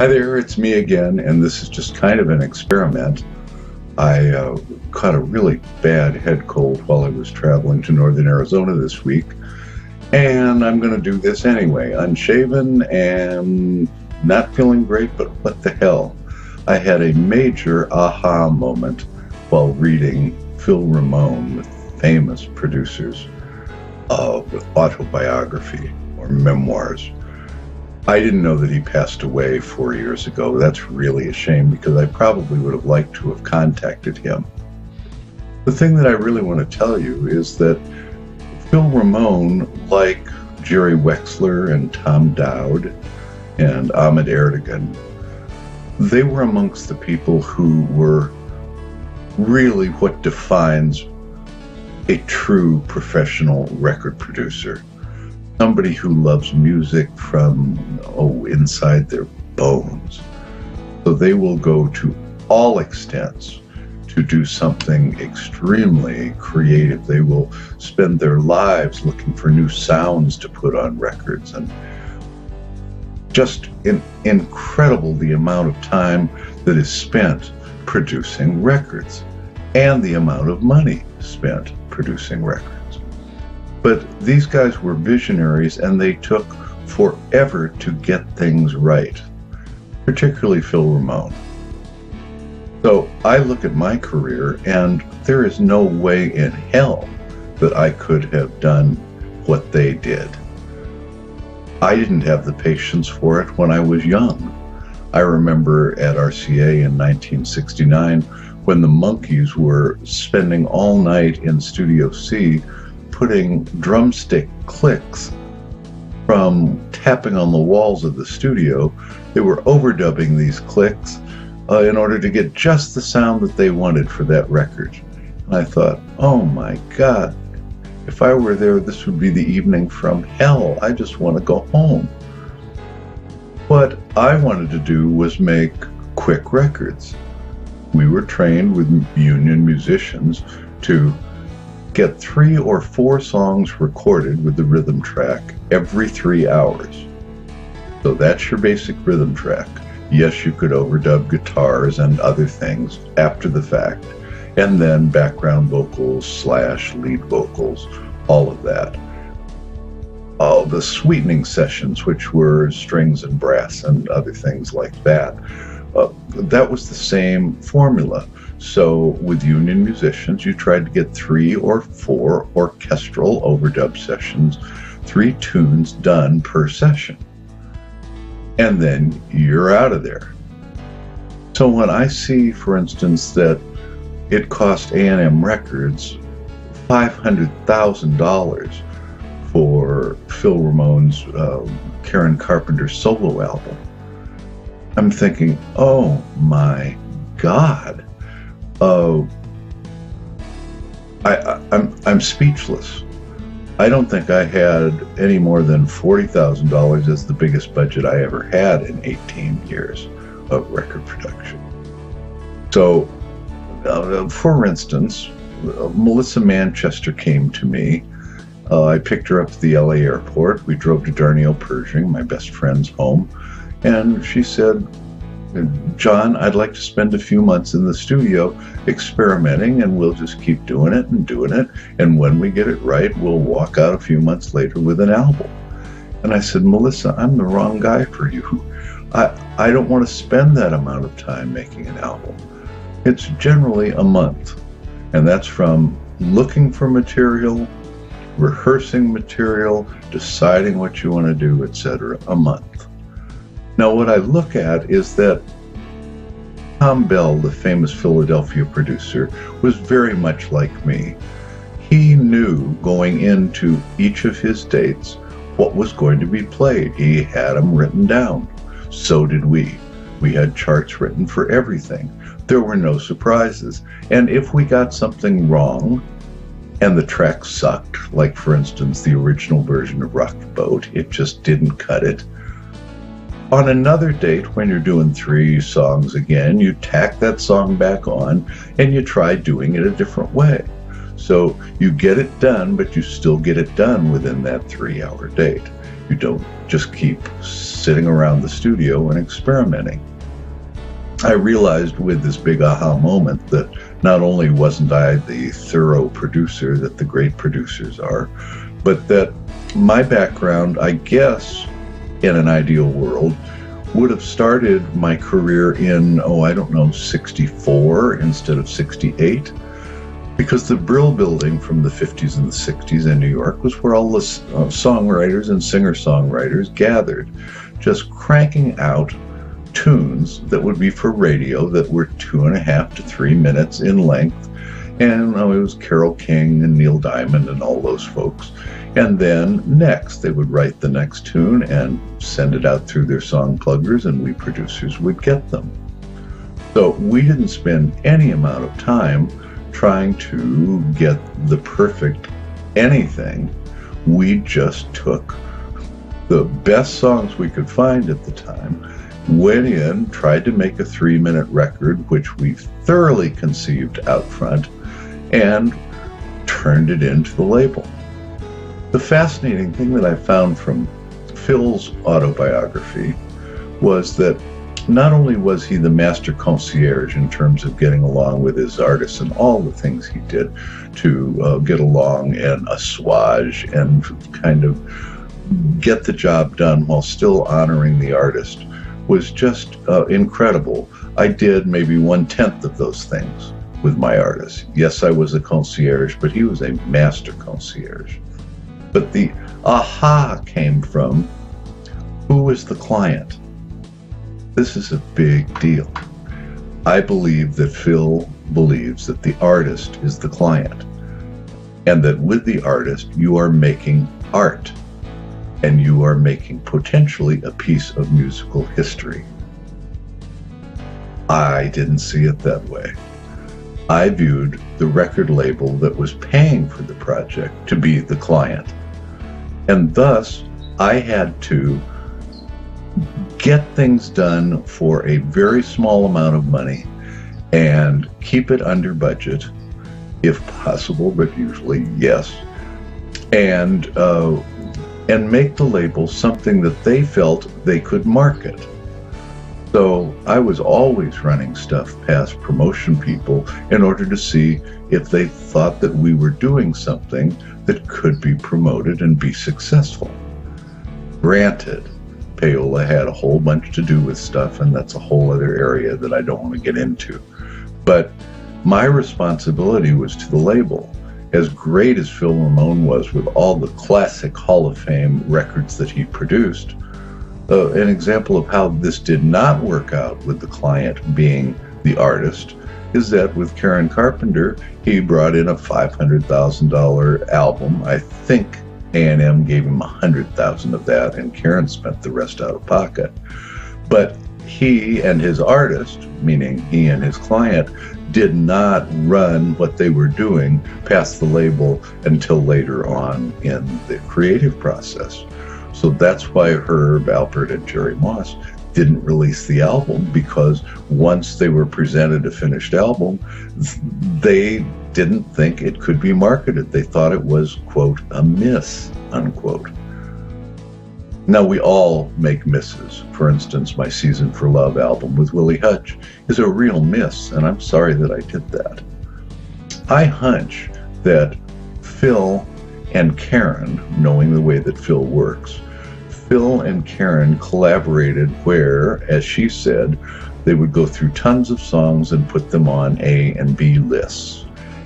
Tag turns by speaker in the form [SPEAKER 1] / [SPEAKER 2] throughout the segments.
[SPEAKER 1] Hi there, it's me again, and this is just kind of an experiment. I caught a really bad head cold while I was traveling to northern Arizona this week, and I'm going to do this anyway, unshaven and not feeling great, but what the hell. I had a major aha moment while reading Phil Ramone, the famous producers with autobiography or memoirs. I didn't know that he passed away 4 years ago. That's really a shame because I probably would have liked to have contacted him. The thing that I really want to tell you is that Phil Ramone, like Jerry Wexler and Tom Dowd and Ahmet Ertegun, they were amongst the people who were really what defines a true professional record producer. Somebody who loves music from, inside their bones. So they will go to all extents to do something extremely creative. They will spend their lives looking for new sounds to put on records, and just incredible the amount of time that is spent producing records and the amount of money spent producing records. But these guys were visionaries, and they took forever to get things right, particularly Phil Ramone. So I look at my career, and there is no way in hell that I could have done what they did. I didn't have the patience for it when I was young. I remember at RCA in 1969 when the Monkees were spending all night in Studio C putting drumstick clicks from tapping on the walls of the studio. They were overdubbing these clicks in order to get just the sound that they wanted for that record. And I thought, oh my God, if I were there, this would be the evening from hell. I just want to go home. What I wanted to do was make quick records. We were trained with union musicians to get 3 or 4 songs recorded with the rhythm track every 3 hours. So that's your basic rhythm track. Yes, you could overdub guitars and other things after the fact, and then background vocals / lead vocals, all of that. All the sweetening sessions, which were strings and brass and other things like that. That was the same formula. So with union musicians, you tried to get 3 or 4 orchestral overdub sessions, 3 tunes done per session. And then you're out of there. So when I see, for instance, that it cost A&M Records $500,000 for Phil Ramone's Karen Carpenter solo album, I'm thinking, oh my God. I'm speechless. I don't think I had any more than $40,000 as the biggest budget I ever had in 18 years of record production. So, for instance, Melissa Manchester came to me. I picked her up at the LA airport. We drove to Darnielle Pershing, my best friend's home, and she said, John, I'd like to spend a few months in the studio experimenting, and we'll just keep doing it. And when we get it right, we'll walk out a few months later with an album. And I said, Melissa, I'm the wrong guy for you. I don't want to spend that amount of time making an album. It's generally a month. And that's from looking for material, rehearsing material, deciding what you want to do, etc., a month. Now, what I look at is that Tom Bell, the famous Philadelphia producer, was very much like me. He knew going into each of his dates what was going to be played. He had them written down. So did we. We had charts written for everything. There were no surprises. And if we got something wrong and the track sucked, like for instance the original version of Rock the Boat, it just didn't cut it, on another date, when you're doing 3 songs again, you tack that song back on and you try doing it a different way. So you get it done, but you still get it done within that 3-hour date. You don't just keep sitting around the studio and experimenting. I realized with this big aha moment that not only wasn't I the thorough producer that the great producers are, but that my background, I guess, in an ideal world, would have started my career in, 64 instead of 68. Because the Brill Building from the 50s and the 60s in New York was where all the songwriters and singer-songwriters gathered, just cranking out tunes that would be for radio that were 2.5 to 3 minutes in length. And it was Carole King and Neil Diamond and all those folks. And then next, they would write the next tune and send it out through their song pluggers, and we producers would get them. So we didn't spend any amount of time trying to get the perfect anything. We just took the best songs we could find at the time, went in, tried to make a 3-minute record, which we thoroughly conceived out front, and turned it into the label. The fascinating thing that I found from Phil's autobiography was that not only was he the master concierge in terms of getting along with his artists and all the things he did to get along and assuage and kind of get the job done while still honoring the artist was just incredible. I did maybe 1/10 of those things with my artists. Yes, I was a concierge, but he was a master concierge. But the aha came from, who is the client? This is a big deal. I believe that Phil believes that the artist is the client, and that with the artist, you are making art, and you are making potentially a piece of musical history. I didn't see it that way. I viewed the record label that was paying for the project to be the client, and thus I had to get things done for a very small amount of money and keep it under budget, if possible, but usually yes, and make the label something that they felt they could market. So I was always running stuff past promotion people in order to see if they thought that we were doing something that could be promoted and be successful. Granted, payola had a whole bunch to do with stuff, and that's a whole other area that I don't want to get into. But my responsibility was to the label. As great as Phil Ramone was with all the classic Hall of Fame records that he produced, an example of how this did not work out with the client being the artist is that with Karen Carpenter, he brought in a $500,000 album. I think A&M gave him $100,000 of that, and Karen spent the rest out of pocket. But he and his artist, meaning he and his client, did not run what they were doing past the label until later on in the creative process. So that's why Herb Alpert and Jerry Moss didn't release the album, because once they were presented a finished album, they didn't think it could be marketed. They thought it was, quote, a miss, unquote. Now, we all make misses. For instance, my Season for Love album with Willie Hutch is a real miss, and I'm sorry that I did that. I hunch that Phil and Karen, knowing the way that Phil works, Phil and Karen collaborated where, as she said, they would go through tons of songs and put them on A and B lists.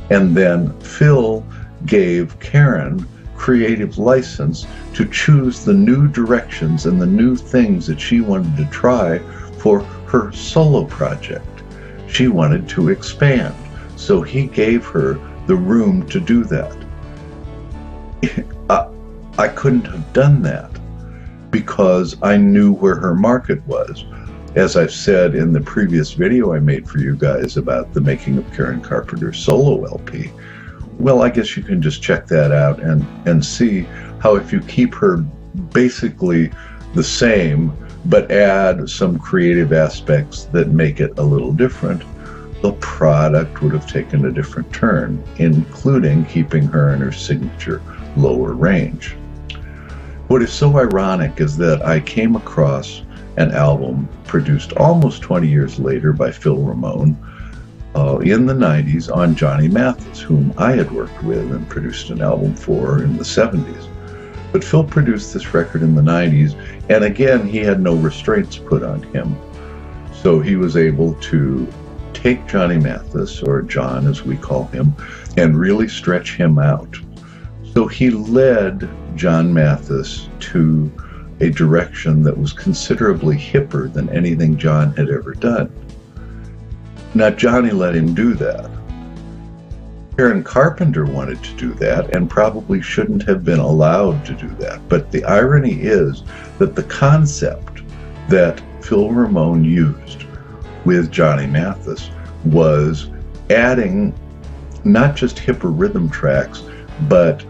[SPEAKER 1] And then Phil gave Karen creative license to choose the new directions and the new things that she wanted to try for her solo project. She wanted to expand, so he gave her the room to do that. I couldn't have done that because I knew where her market was. As I've said in the previous video I made for you guys about the making of Karen Carpenter's solo LP, well, I guess you can just check that out and see how if you keep her basically the same, but add some creative aspects that make it a little different, the product would have taken a different turn, including keeping her in her signature lower range. What is so ironic is that I came across an album produced almost 20 years later by Phil Ramone in the 90s on Johnny Mathis, whom I had worked with and produced an album for in the 70s. But Phil produced this record in the 90s, and again, he had no restraints put on him. So he was able to take Johnny Mathis, or John as we call him, and really stretch him out. So he led John Mathis to a direction that was considerably hipper than anything John had ever done. Now, Johnny let him do that. Karen Carpenter wanted to do that and probably shouldn't have been allowed to do that. But the irony is that the concept that Phil Ramone used with Johnny Mathis was adding not just hipper rhythm tracks, but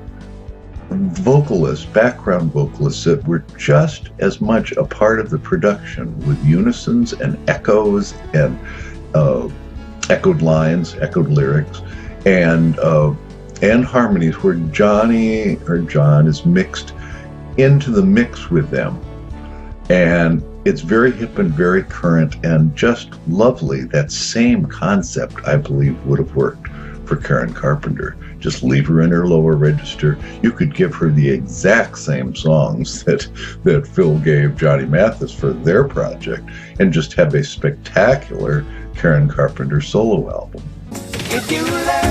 [SPEAKER 1] vocalists, background vocalists that were just as much a part of the production, with unisons and echoes and echoed lines, echoed lyrics, and harmonies where Johnny or John is mixed into the mix with them. And it's very hip and very current and just lovely. That same concept, I believe, would have worked for Karen Carpenter. Just leave her in her lower register. You could give her the exact same songs that Phil gave Johnny Mathis for their project and just have a spectacular Karen Carpenter solo album.
[SPEAKER 2] If you let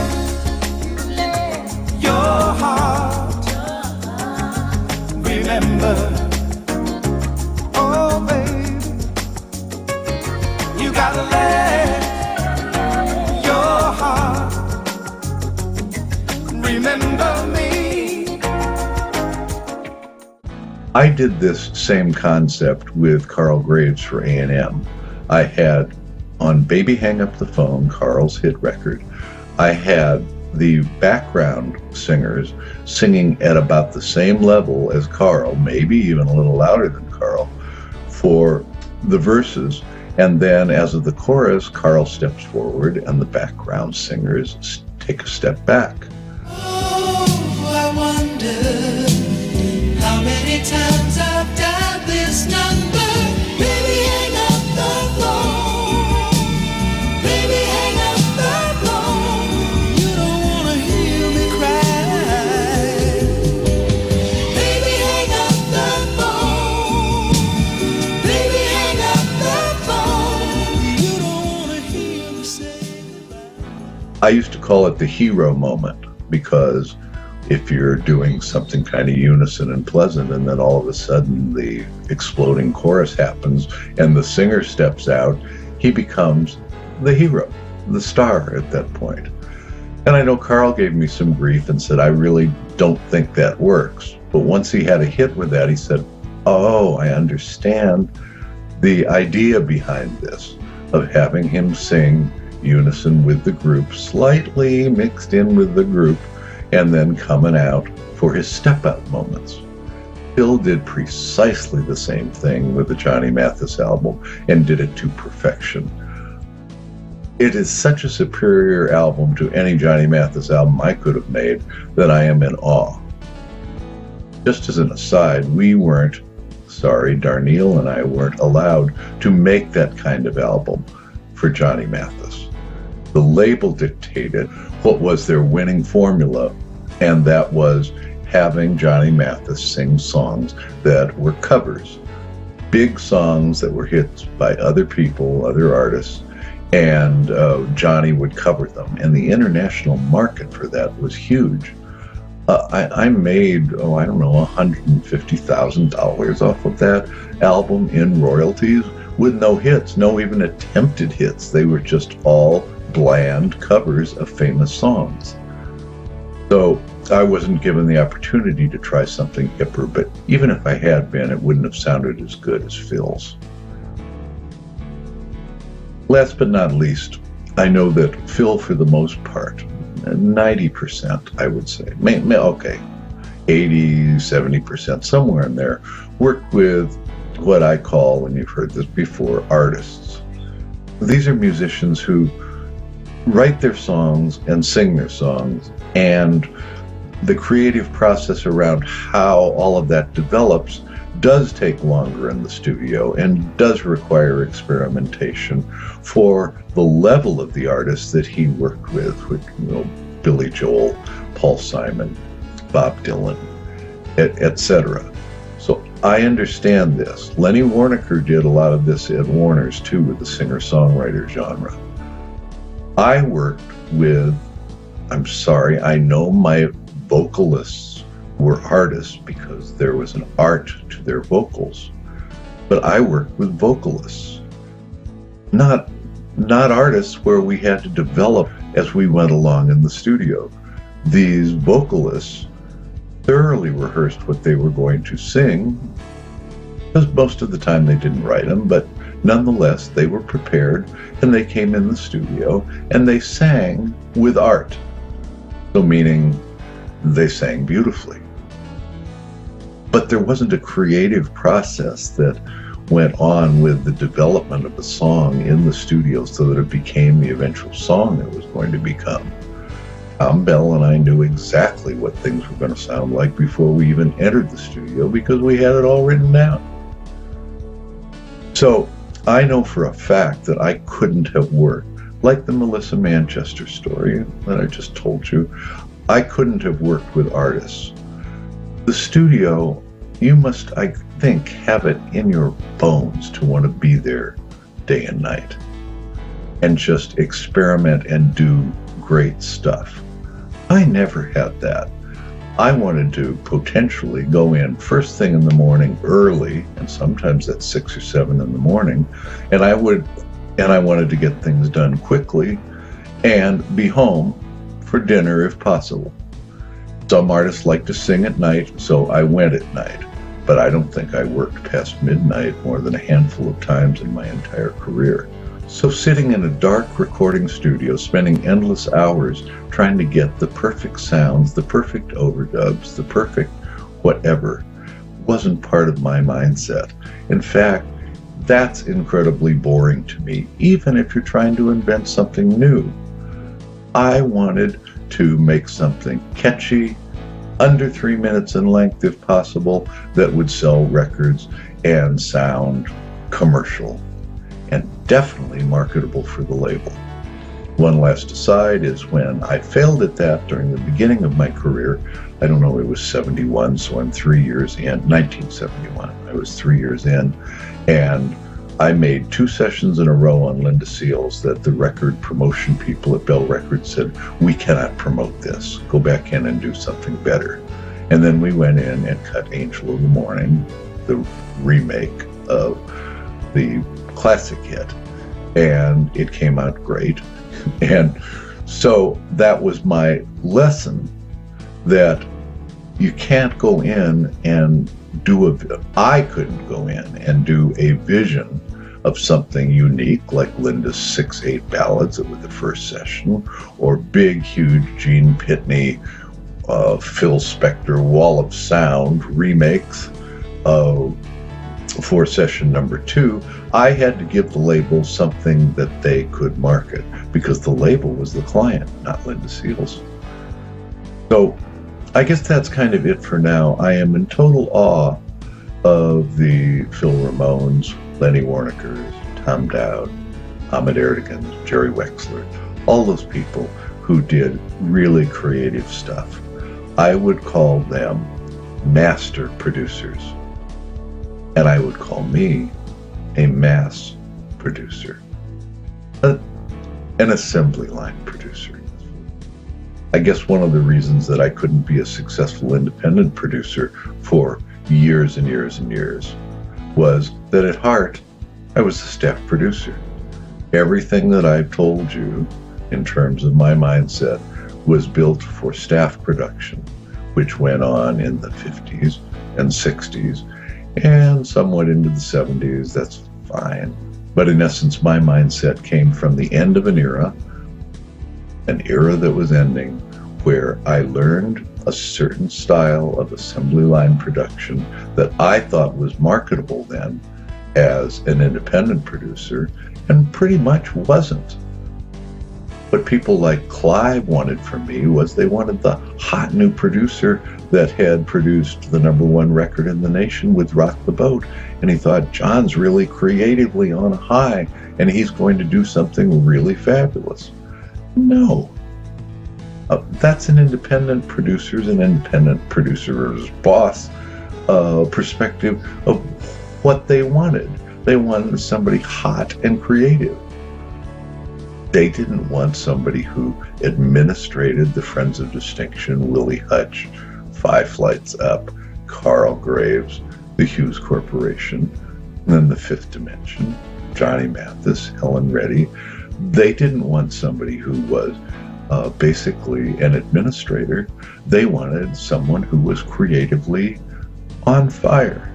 [SPEAKER 2] your heart remember, oh baby, you gotta let your heart remember me.
[SPEAKER 1] I did this same concept with Carl Graves for A&M. I had on Baby Hang Up the Phone, Carl's hit record, I had the background singers singing at about the same level as Carl, maybe even a little louder than Carl, for the verses. And then as of the chorus, Carl steps forward and the background singers take a step back.
[SPEAKER 2] Oh, I wonder how many times I've dialed this number. Baby, hang up the phone. Baby, hang up the phone. You don't wanna hear me cry. Baby, hang up the phone. Baby, hang up the phone. You don't wanna hear me say goodbye.
[SPEAKER 1] I used to call it the hero moment, because if you're doing something kind of unison and pleasant and then all of a sudden the exploding chorus happens and the singer steps out, he becomes the hero, the star at that point. And I know Carl gave me some grief and said, I really don't think that works. But once he had a hit with that, he said, oh, I understand the idea behind this, of having him sing unison with the group, slightly mixed in with the group, and then coming out for his step-out moments. Phil did precisely the same thing with the Johnny Mathis album and did it to perfection. It is such a superior album to any Johnny Mathis album I could have made that I am in awe. Just as an aside, Darnielle and I weren't allowed to make that kind of album for Johnny Mathis. The label dictated what was their winning formula, and that was having Johnny Mathis sing songs that were covers, big songs that were hits by other people, other artists, and Johnny would cover them. And the international market for that was huge. I made, $150,000 off of that album in royalties with no hits, no even attempted hits. They were just all bland covers of famous songs. So I wasn't given the opportunity to try something hipper, but even if I had been, it wouldn't have sounded as good as Phil's. Last but not least, I know that Phil, for the most part, 90%, I would say, 80, 70%, somewhere in there, worked with what I call, and you've heard this before, artists. These are musicians who write their songs and sing their songs and the creative process around how all of that develops does take longer in the studio and does require experimentation for the level of the artists that he worked with, Billy Joel, Paul Simon, Bob Dylan, etc. So I understand this. Lenny Waronker did a lot of this at Warner's too, with the singer-songwriter genre. I worked with, I know my vocalists were artists because there was an art to their vocals, but I worked with vocalists, not artists where we had to develop as we went along in the studio. These vocalists thoroughly rehearsed what they were going to sing, because most of the time they didn't write them, but nonetheless they were prepared, and they came in the studio and they sang with art. So meaning they sang beautifully. But there wasn't a creative process that went on with the development of a song in the studio so that it became the eventual song it was going to become. Tom Bell and I knew exactly what things were going to sound like before we even entered the studio because we had it all written down. So I know for a fact that I couldn't have worked, like the Melissa Manchester story that I just told you, I couldn't have worked with artists. The studio, you must, I think, have it in your bones to want to be there day and night and just experiment and do great stuff. I never had that. I wanted to potentially go in first thing in the morning early, and sometimes that's 6 or 7 in the morning, and I wanted to get things done quickly and be home for dinner if possible. Some artists like to sing at night, so I went at night, but I don't think I worked past midnight more than a handful of times in my entire career. So sitting in a dark recording studio, spending endless hours trying to get the perfect sounds, the perfect overdubs, the perfect whatever, wasn't part of my mindset. In fact, that's incredibly boring to me, even if you're trying to invent something new. I wanted to make something catchy, under 3 minutes in length if possible, that would sell records and sound commercial, and definitely marketable for the label. One last aside is when I failed at that during the beginning of my career, I don't know, it was 71, so I'm 3 years in, 1971, I was 3 years in, and I made 2 sessions in a row on Linda Seals that the record promotion people at Bell Records said, we cannot promote this, go back in and do something better. And then we went in and cut Angel of the Morning, the remake of the classic hit, and it came out great. And so that was my lesson, that you can't go in and I couldn't go in and do a vision of something unique like Linda's 6/8 ballads with the first session, or big, huge Gene Pitney, Phil Spector Wall of Sound remakes for session number 2. I had to give the label something that they could market, because the label was the client, not Linda Seals. So I guess that's kind of it for now. I am in total awe of the Phil Ramones, Lenny Waronker's, Tom Dowd, Ahmet Ertegun's, Jerry Wexler, all those people who did really creative stuff. I would call them master producers, and I would call me a mass producer, an assembly line producer. I guess one of the reasons that I couldn't be a successful independent producer for years and years and years was that at heart, I was a staff producer. Everything that I've told you in terms of my mindset was built for staff production, which went on in the 50s and 60s and somewhat into the 70s. That's fine. But in essence, my mindset came from the end of an era that was ending, where I learned a certain style of assembly line production that I thought was marketable then as an independent producer, and pretty much wasn't. What people like Clive wanted from me was they wanted the hot new producer that had produced the #1 record in the nation with Rock the Boat. And he thought, John's really creatively on a high, and he's going to do something really fabulous. No. That's an independent producer's boss perspective of what they wanted. They wanted somebody hot and creative. They didn't want somebody who administrated the Friends of Distinction, Willie Hutch, Five Flights Up, Carl Graves, the Hughes Corporation, and then the Fifth Dimension, Johnny Mathis, Helen Reddy. They didn't want somebody who was basically an administrator. They wanted someone who was creatively on fire.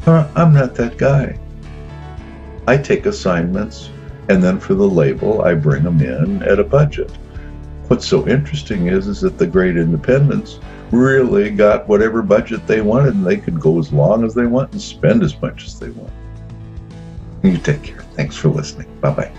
[SPEAKER 1] I'm not that guy. I take assignments, and then for the label, I bring them in at a budget. What's so interesting is that the great independents really got whatever budget they wanted, and they could go as long as they want and spend as much as they want. You take care. Thanks for listening. Bye-bye.